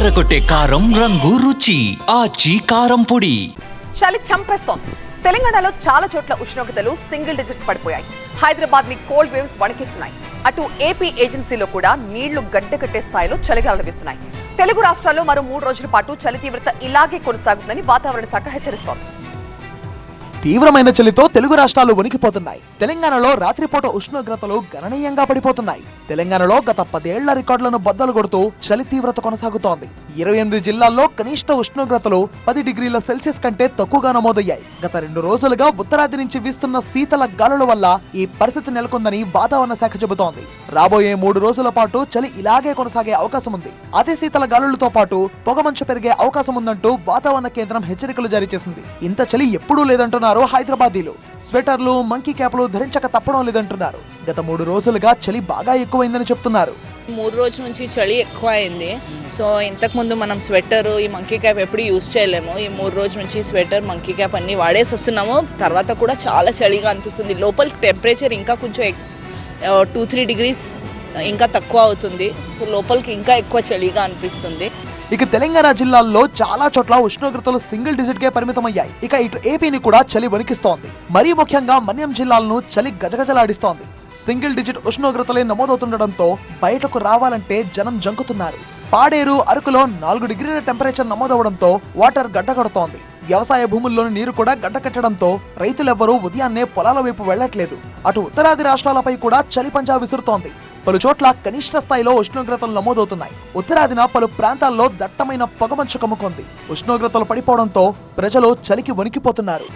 అదరగొట్టే కారం రంగు రుచి ఆచి కారం పొడి. చలి చంపేస్తోంది. తెలంగాణలో చాలా చోట్ల ఉష్ణోగ్రతలు సింగిల్ డిజిట్ పడిపోయాయి. హైదరాబాద్ ని కోల్డ్ వేవ్స్ వణికిస్తున్నాయి. అటు ఏపీ ఏజెన్సీలో కూడా నీళ్లు గడ్డకట్టే స్థాయిలో చలిగాలు వీస్తున్నాయి. తెలుగు రాష్ట్రాల్లో మరో 3 రోజుల పాటు చలి తీవ్రత ఇలాగే కొనసాగుతుందని వాతావరణ శాఖ హెచ్చరిస్తోంది. తీవ్రమైన చలితో తెలుగు రాష్ట్రాలు వణికిపోతున్నాయి. తెలంగాణలో రాత్రిపూట ఉష్ణోగ్రతలు గణనీయంగా పడిపోతున్నాయి. తెలంగాణలో గత 10 ఏళ్ల రికార్డులను బద్దలు కొడుతూ చలి తీవ్రత కొనసాగుతోంది. 28 జిల్లాల్లో కనిష్ట ఉష్ణోగ్రతలు 10 డిగ్రీల సెల్సియస్ కంటే తక్కువగా నమోదయ్యాయి. గత 2 రోజులుగా ఉత్తరాది నుంచి వీస్తున్న శీతల గాలుల వల్ల ఈ పరిస్థితి నెలకొందని వాతావరణ శాఖ చెబుతోంది. రాబోయే 3 రోజుల పాటు చలి ఇలాగే కొనసాగే అవకాశం ఉంది. అతి శీతల గాలులతో పాటు పొగమంచు పెరిగే అవకాశం ఉందంటూ వాతావరణ కేంద్రం హెచ్చరికలు జారీ చేసింది. ఇంత చలి ఎప్పుడూ లేదంటున్నారు హైదరాబాదీలు. స్వెటర్లు, మంకీ క్యాప్లు ధరించక తప్పడం లేదంటున్నారు. గత 3 రోజులుగా చలి బాగా ఎక్కువైందని చెప్తున్నారు. 3 రోజుల నుంచి చలి ఎక్కువ అయింది. సో ఇంతకుముందు మనం స్వెటర్, ఈ మంకీ క్యాప్ ఎప్పుడు యూజ్ చేయలేము. ఈ 3 రోజుల నుంచి స్వెటర్, మంకీ క్యాప్ అన్నీ వాడేసి వస్తున్నాము. తర్వాత కూడా చాలా చలిగా అనిపిస్తుంది. లోపలికి టెంపరేచర్ ఇంకా కొంచెం 2-3 డిగ్రీస్ ఇంకా తక్కువ అవుతుంది. సో లోపలికి ఇంకా ఎక్కువ చలిగా అనిపిస్తుంది. ఇక తెలంగాణ జిల్లాల్లో చాలా చోట్ల ఉష్ణోగ్రతలు సింగిల్ డిజిట్ కే పరిమితమయ్యాయి. ఇక ఇటు ఏపీని కూడా చలి వణికిస్తోంది. మరీ ముఖ్యంగా మన్యం జిల్లాలను చలి గజగజలాడిస్తోంది. సింగిల్ డిజిట్ ఉష్ణోగ్రతలే నమోదవుతుండటంతో బయటకు రావాలంటే జనం జంకుతున్నారు. పాడేరు, అరకులో 4 డిగ్రీల టెంపరేచర్ నమోదవడంతో వాటర్ గడ్డకడుతోంది. వ్యవసాయ భూముల్లోని నీరు కూడా గడ్డకట్టడంతో రైతులెవ్వరూ ఉదయాన్నే పొలాల వైపు వెళ్లట్లేదు. అటు ఉత్తరాది రాష్ట్రాలపై కూడా చలి పంజా విసురుతోంది. పలు చోట్ల కనిష్ట స్థాయిలో ఉష్ణోగ్రతలు నమోదవుతున్నాయి. ఉత్తరాదిన పలు ప్రాంతాల్లో దట్టమైన పొగమంచు కమ్ముకుంది. ఉష్ణోగ్రతలు పడిపోవడంతో ప్రజలు చలికి వణికిపోతున్నారు.